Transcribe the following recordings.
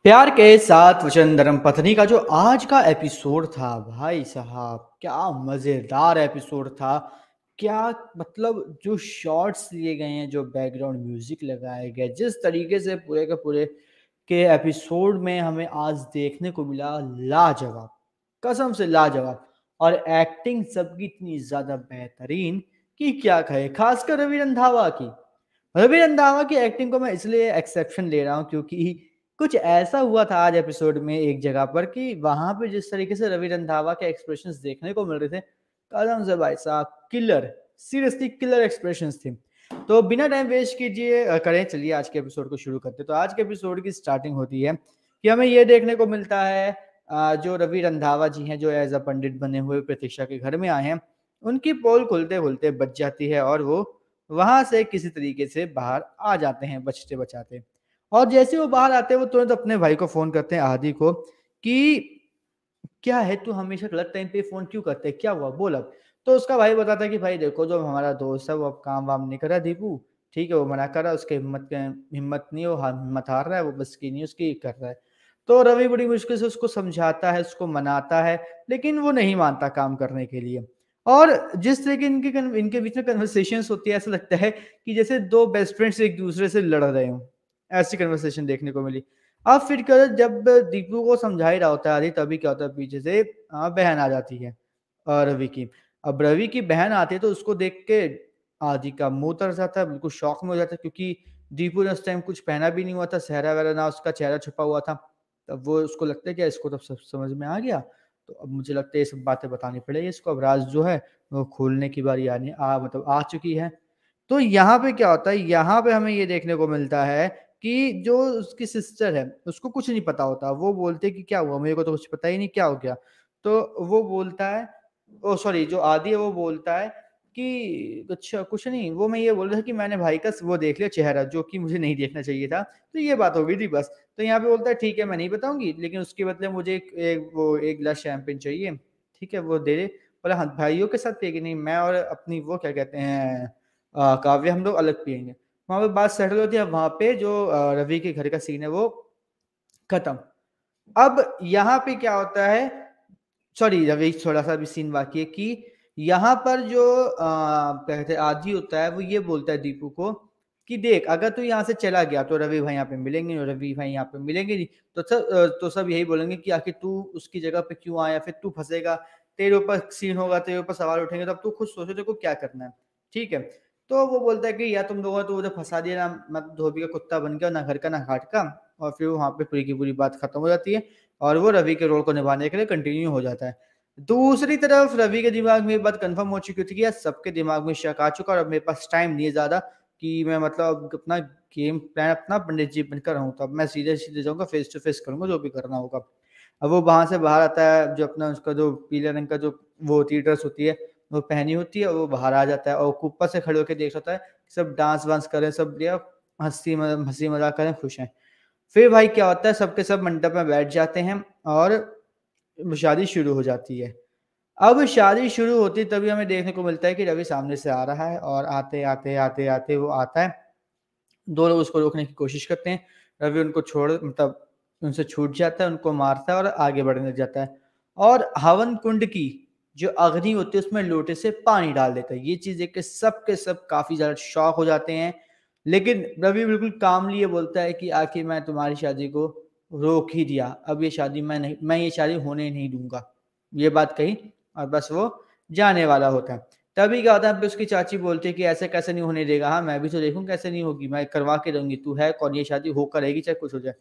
प्यार के साथ वचन धर्म पत्नी का जो आज का एपिसोड था भाई साहब, क्या मज़ेदार एपिसोड था। क्या मतलब जो शॉट्स लिए गए हैं, जो बैकग्राउंड म्यूजिक लगाए गए, जिस तरीके से पूरे के पूरे के एपिसोड में हमें आज देखने को मिला, लाजवाब, कसम से लाजवाब। और एक्टिंग सबकी इतनी ज़्यादा बेहतरीन कि क्या कहे, खासकर रवि रंधावा की। रवि रंधावा की एक्टिंग को मैं इसलिए एक्सेप्शन ले रहा हूँ क्योंकि कुछ ऐसा हुआ था आज एपिसोड में एक जगह पर कि वहां पे जिस तरीके से रवि रंधावा के एक्सप्रेशंस देखने को मिल रहे थे, कसम से भाई साहब किलर, सीरियसली किलर एक्सप्रेशंस थे। तो बिना टाइम वेस्ट कीजिए करें, चलिए आज के एपिसोड को शुरू करते हैं। तो आज के एपिसोड की स्टार्टिंग होती है कि हमें ये देखने को मिलता है जो रवि रंधावा जी हैं, जो एज अ पंडित बने हुए प्रतीक्षा के घर में आए हैं, उनकी पोल खुलते खुलते बच जाती है और वो वहां से किसी तरीके से बाहर आ जाते हैं बचते बचाते। और जैसे वो बाहर आते हैं, वो तुरंत अपने भाई को फ़ोन करते हैं, आदि को, कि क्या है, तू हमेशा गलत टाइम पे फ़ोन क्यों करता है? क्या हुआ? बोल अब। तो उसका भाई बताता है कि भाई देखो, जो हमारा दोस्त है वो अब काम-वाम नहीं कर रहा दीपू, ठीक है? वो मना कर रहा है, उसकी हिम्मत नहीं है, वो हिम्मत हार रहा है, वो बस की नहीं उसकी, कर रहा है। तो रवि बड़ी मुश्किल से उसको समझाता है, उसको मनाता है, लेकिन वो नहीं मानता काम करने के लिए। और जिस तरह की इनके बीच में कन्वर्सेशंस होती है, ऐसा लगता है कि जैसे 2 बेस्ट फ्रेंड्स एक-दूसरे से लड़ रहे हों। ऐसी कन्वर्सेशन देखने को मिली। अब फिर क्या होता है, जब दीपू को समझा ही रहा होता है आदि, तभी क्या होता है, पीछे से बहन आ जाती है रवि की। अब रवि की बहन आती है तो उसको देख के आदि का मुँह तर जाता है, बिल्कुल शॉक में हो जाता है, क्योंकि दीपू ने उस टाइम कुछ पहना भी नहीं हुआ था, सेहरा-वेहरा ना उसका चेहरा छुपा हुआ था। तब वो उसको लगता है कि इसको तो सब समझ में आ गया, तो अब मुझे लगता है ये सब बातें बतानी पड़ेगी इसको, अब राज़ जो है वो खोलने की बारी मतलब आ चुकी है। तो यहाँ पे क्या होता है, यहाँ पे हमें ये देखने को मिलता है कि जो उसकी सिस्टर है, उसको कुछ नहीं पता होता। वो बोलते हैं कि क्या हुआ? मेरे को तो कुछ पता ही नहीं, क्या हो गया? तो वो बोलता है, ओह सॉरी, जो आदि है वो बोलता है कि अच्छा कुछ नहीं, वो मैं ये बोल रहा था कि मैंने भाई का वो देख लिया चेहरा, जो कि मुझे नहीं देखना चाहिए था। तो ये बात हो गई थी बस। तो यहाँ पे बोलता है ठीक है, मैं नहीं बताऊँगी, लेकिन उसके बदले मुझे एक गिलास शैम्पेन चाहिए। ठीक है, वो दे दे। बोला हाँ, भाइयों के साथ पिएगी? नहीं, मैं और अपनी वो क्या कहते हैं काव्या, हम लोग अलग पिएँगे। वहाँ पे बात सेटल होती है, वहाँ पे जो रवि के घर का सीन है वो खत्म। अब यहाँ पे क्या होता है, सॉरी रवि, थोड़ा-सा अभी सीन बाकी है कि यहाँ पर जो क्या कहते हैं आदी होता है, वो ये बोलता है दीपू को कि देख, अगर तू यहाँ से चला गया तो रवि भाई यहाँ पे मिलेंगे नहीं, और रवि भाई यहाँ पे मिलेंगे नहीं, तो सब यही बोलेंगे कि आखिर तू उसकी जगह पे क्यों आया? फिर तू फँसेगा, तेरे ऊपर सीन होगा, तेरे ऊपर सवाल उठेंगे, तो अब तू खुद सोचो तेरे को क्या करना है, ठीक है? तो वो बोलता है कि या तुम लोगों ने तो मुझे फँसा दिया ना, मैं धोबी का कुत्ता बन गया, ना घर का ना घाट का। और फिर वहाँ पे पूरी की पूरी बात खत्म हो जाती है और वो रवि के रोल को निभाने के लिए कंटिन्यू हो जाता है। दूसरी तरफ रवि के दिमाग में ये बात कन्फर्म हो चुकी थी कि यार सबके दिमाग में शक आ चुका, और अब मेरे पास टाइम नहीं है ज़्यादा कि मैं मतलब अपना गेम प्लान अपना पंडित जी बनकर रहूँ, तो अब मैं सीधे-सीधे जाऊँगा, फेस टू फेस करूँगा जो भी करना होगा। अब वो वहाँ से बाहर आता है, जो अपना उसका जो पीले रंग का जो वो होती है ड्रेस होती है, वो पहनी होती है, और वो बाहर आ जाता है और ऊपर से खड़े होके देख रहा होता है, सब डांस-वांस कर रहे हैं, सब बढ़िया हँसी-मज़ाक कर रहे हैं, खुश हैं। फिर भाई क्या होता है, सबके सब मंडप में बैठ जाते हैं और शादी शुरू हो जाती है। अब शादी शुरू होती है तभी हमें देखने को मिलता है कि रवि सामने से आ रहा है, और आते-आते वो आता है। 2 लोग उसको रोकने की कोशिश करते हैं। रवि उनको छोड़ मतलब उनसे छूट जाता है, उनको मारता है और आगे बढ़ने लग जाता है। और हवन कुंड की जो अग्नि होती है उसमें लोटे से पानी डाल देता है। ये चीज़ देख के सब के सब काफ़ी ज़्यादा शॉक हो जाते हैं। लेकिन रवि बिल्कुल कामली ये बोलता है कि आखिर मैं तुम्हारी शादी को रोक ही दिया। अब मैं ये शादी होने नहीं दूँगा। ये बात कही और बस वो जाने वाला होता है। तभी क्या होता है, फिर उसकी चाची बोलती है कि ऐसे कैसे नहीं होने देगा, हाँ, मैं भी तो देखूँ कैसे नहीं होगी, मैं करवा के रहूँगी, तू है कौन, ये शादी होकर रहेगी चाहे कुछ हो जाए।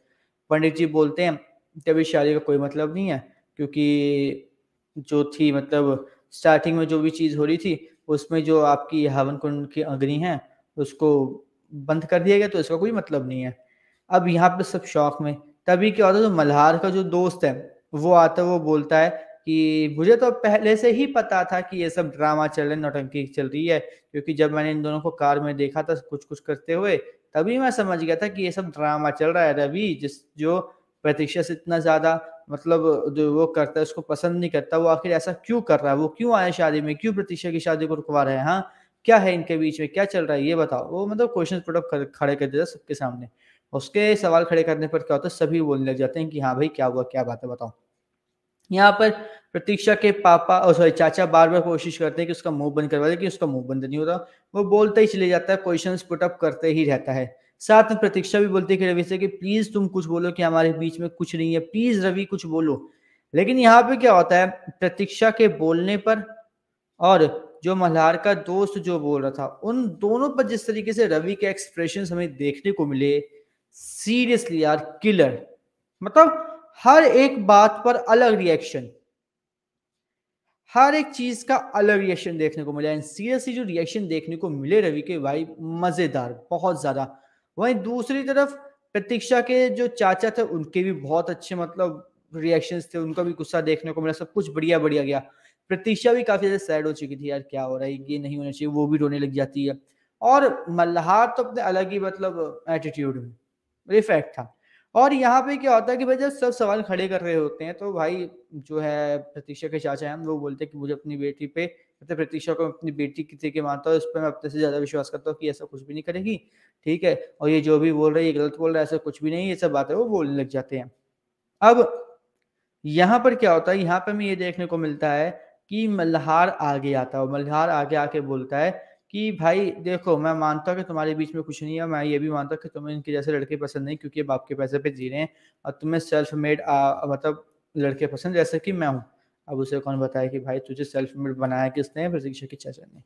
पंडित जी बोलते हैं कि अभी शादी का कोई मतलब नहीं है, क्योंकि जो थी मतलब स्टार्टिंग में जो भी चीज़ हो रही थी, उसमें जो आपकी हवन कुंड की अग्नि है, उसको बंद कर दिया गया, तो इसका कोई मतलब नहीं है। अब यहाँ पे सब शॉक में, तभी क्या होता है, जो मल्हार का जो दोस्त है, वो आता है, वो बोलता है कि मुझे तो पहले से ही पता था कि ये सब ड्रामा चल रहा है, नौटंकी चल रही है, क्योंकि जब मैंने इन दोनों को कार में देखा था कुछ-कुछ करते हुए, तभी मैं समझ गया था कि ये सब ड्रामा चल रहा है। रवि जो प्रतीक्षा से इतना ज़्यादा मतलब जो वो करता है, उसको पसंद नहीं करता, वो आखिर ऐसा क्यों कर रहा है? वो क्यों आया शादी में? क्यों प्रतीक्षा की शादी को रुकवा रहा है? हाँ, क्या है इनके बीच में? क्या चल रहा है? ये बताओ। वो मतलब क्वेश्चन पुट अप खड़े कर देता है सबके सामने। उसके सवाल खड़े करने पर क्या होता है, सभी बोलने लग जाते हैं कि हाँ भाई क्या हुआ, क्या बात है बताओ। यहाँ पर प्रतीक्षा के पापा सॉरी चाचा बार-बार कोशिश करते हैं कि उसका मुँह बंद करवा दें, लेकिन उसका मुँह बंद नहीं होता। वो बोलता ही चले जाता है, क्वेश्चन्स पुट अप करते ही रहता है। साथ में प्रतीक्षा भी बोलती है कि रवि से कि प्लीज़ तुम कुछ बोलो कि हमारे बीच में कुछ नहीं है, प्लीज़ रवि कुछ बोलो। लेकिन यहाँ पे क्या होता है, प्रतीक्षा के बोलने पर और जो मल्हार का दोस्त जो बोल रहा था, उन दोनों पर जिस तरीके से रवि के एक्सप्रेशंस हमें देखने को मिले, सीरियसली यार किलर। मतलब हर एक बात पर अलग रिएक्शन, हर एक चीज़ का अलग रिएक्शन देखने को मिला एंड सीरियसली जो रिएक्शन देखने को मिले रवि के भाई मज़ेदार, बहुत ज़्यादा। वहीं दूसरी तरफ प्रतीक्षा के जो चाचा थे उनके भी बहुत अच्छे मतलब रिएक्शंस थे, उनका भी गुस्सा देखने को मिला, सब कुछ बढ़िया-बढ़िया गया। प्रतीक्षा भी काफ़ी ज़्यादा सैड हो चुकी थी, यार क्या हो रहा है, ये नहीं होना चाहिए, वो भी रोने लग जाती है। और मल्हार तो अपने अलग ही मतलब एटीट्यूड में, ये फैक्ट था। और यहाँ पे क्या होता है कि भाई जब सब सवाल खड़े कर रहे होते हैं तो भाई जो है प्रतीक्षा के चाचा हैं वो बोलते हैं कि मुझे अपनी बेटी पे मतलब प्रतीक्षा को अपनी बेटी की तरीके मानता हूँ, इस पे मैं अपने से ज़्यादा विश्वास करता हूँ कि ऐसा कुछ भी नहीं करेगी, ठीक है? और ये जो भी बोल रही है ये गलत बोल रहा है, ऐसा कुछ भी नहीं है, ये सब बातें वो बोलने लग जाते हैं। अब यहाँ पर क्या होता है, यहाँ पे हमें ये देखने को मिलता है कि मल्हार आगे आता है और मल्हार आगे आके बोलता है कि भाई देखो मैं मानता हूँ कि तुम्हारे बीच में कुछ नहीं है, मैं ये भी मानता हूँ कि तुम्हें इनके जैसे लड़के पसंद नहीं क्योंकि ये बाप के पैसे पे जी रहे हैं और तुम्हें सेल्फ मेड मतलब लड़के पसंद जैसे कि मैं हूँ। अब उसे कौन बताए कि भाई तुझे सेल्फ मेड बनाया किसने? प्रतीक्षा के चाचा ने।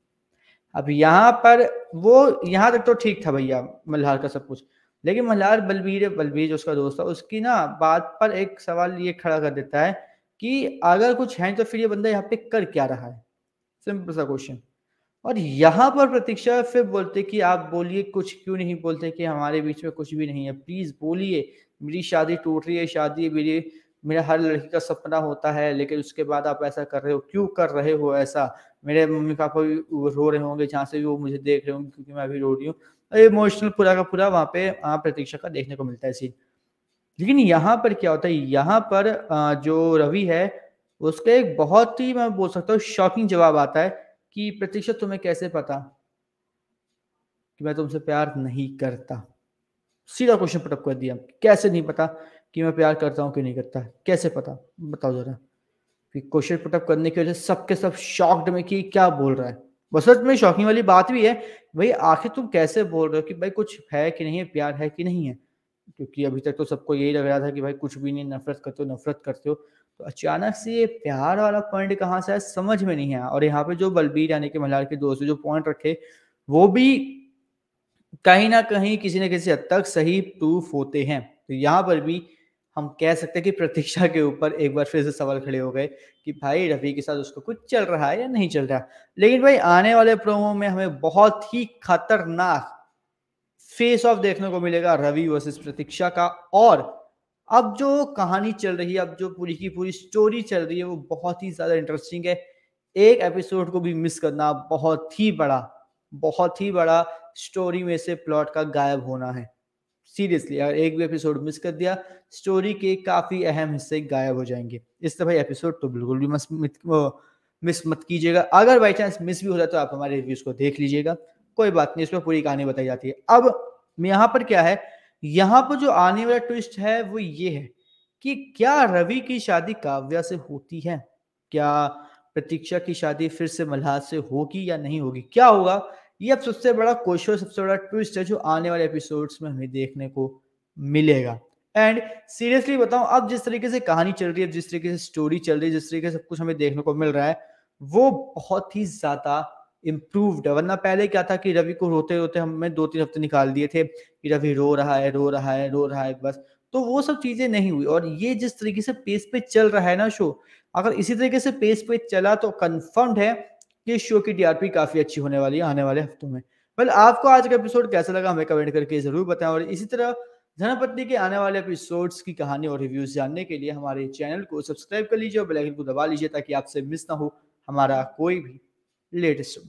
अब यहाँ पर वो यहाँ तक तो ठीक था भैया मल्हार का सब कुछ। लेकिन मल्हार बलबीर जो उसका दोस्त था उसकी ना बात पर एक सवाल ये खड़ा कर देता है कि अगर कुछ है तो फिर ये बंदा यहाँ पे कर क्या रहा है? सिंपल सा क्वेश्चन। और यहाँ पर प्रतीक्षा फिर बोलते कि आप बोलिए कुछ क्यों नहीं बोलते कि हमारे बीच में कुछ भी नहीं है, प्लीज़ बोलिए। मेरी शादी टूट रही है, शादी मेरा हर लड़की का सपना होता है, लेकिन उसके बाद आप ऐसा कर रहे हो, क्यों कर रहे हो ऐसा? मेरे मम्मी-पापा भी वो रो रहे होंगे जहाँ से भी वो मुझे देख रहे होंगे क्योंकि मैं अभी रो रही हूँ। इमोशनल पूरा का पूरा वहाँ पे प्रतीक्षा का देखने को मिलता है सीन। लेकिन यहाँ पर क्या होता है, यहाँ पर जो रवि है, उसका एक बहुत ही मैं बोल सकता हूँ शॉकिंग जवाब आता है कि प्रतीक्षा तुम्हें कैसे पता कि मैं तुमसे प्यार नहीं करता? सीधा क्वेश्चन पुट अप कर दिया। कैसे नहीं पता कि मैं प्यार करता हूँ कि नहीं करता? कैसे पता? बताओ ज़रा। फिर क्वेश्चन पुट अप करने की वजह से सब के सब शॉक्ड में कि क्या बोल रहा है। बस सच में शॉकिंग वाली बात भी है, भई आखिर तुम कैसे बोल रहे हो कि भाई कुछ है कि नहीं है, प्यार है कि नहीं है? क्योंकि अभी तक तो सबको यही लग रहा था कि भाई कुछ भी नहीं, नफ़रत करते हो, नफ़रत करते हो। तो अचानक से ये प्यार वाला पॉइंट कहाँ से आया समझ में नहीं आया और यहाँ पे जो बलबीर यानी कि मल्हार के दोस्त ने जो पॉइंट रखे, वो भी कहीं न कहीं किसी न किसी हद तक सही प्रूफ होते हैं। तो यहाँ पर भी हम कह सकते हैं कि प्रतीक्षा के ऊपर एक बार फिर से सवाल खड़े हो गए कि भाई रफ़ी के साथ उसको कुछ चल रहा है या नहीं चल रहा। लेकिन भाई आने वाले प्रोमो में हमें बहुत ही खतरनाक फेस ऑफ देखने को मिलेगा रवि वर्सेस प्रतीक्षा का और अब जो कहानी चल रही है, अब जो पूरी की पूरी स्टोरी चल रही है वो बहुत ही ज़्यादा इंटरेस्टिंग है। एक एपिसोड को भी मिस करना बहुत ही बड़ा स्टोरी में से प्लॉट का गायब होना है। सीरियसली अगर एक भी एपिसोड मिस कर दिया, स्टोरी के काफ़ी अहम हिस्से गायब हो जाएँगे। इसलिए भाई एपिसोड तो बिल्कुल भी मिस मत कीजिएगा। अगर बाय चांस मिस भी हो रहा है तो आप हमारे रिव्यूज़ को देख लीजिएगा। कोई बात नहीं, इसमें पूरी कहानी बताई जाती है। अब यहाँ पर क्या है, यहाँ पर जो आने वाला ट्विस्ट है वो ये है कि क्या रवि की शादी काव्या से होती है? क्या प्रतीक्षा की शादी फिर से मल्हार से होगी या नहीं होगी? क्या होगा? ये अब सबसे बड़ा क्वेश्चन, सबसे बड़ा ट्विस्ट है जो आने वाले एपिसोड्स में हमें देखने को मिलेगा। एंड सीरियसली बताऊँ अब जिस तरीके से कहानी चल रही है, जिस तरीके से स्टोरी चल रही है, जिस तरीके से सब कुछ हमें देखने को मिल रहा है, वो बहुत ही ज़्यादा इम्प्रूव्ड है। वरना पहले क्या था कि रवि को रोते-रोते हमने 2-3 हफ्ते निकाल दिए थे कि रवि रो रहा है, रो रहा है, रो रहा है बस। तो वो सब चीज़ें नहीं हुई और ये जिस तरीके से पेस पे चल रहा है ना शो, अगर इसी तरीके से पेस पे चला तो कन्फर्म्ड है कि इस शो की टीआरपी काफ़ी अच्छी होने वाली है आने वाले हफ्तों में। वेल आपको आज का एपिसोड कैसा लगा हमें कमेंट करके ज़रूर बताएँ और इसी तरह धर्मपत्नी के आने वाले एपिसोड्स की कहानी और रिव्यूज़ जानने के लिए हमारे चैनल को सब्सक्राइब कर लीजिए और बेल आइकन को दबा लीजिए ताकि आपसे मिस ना हो हमारा कोई भी लेटेस्ट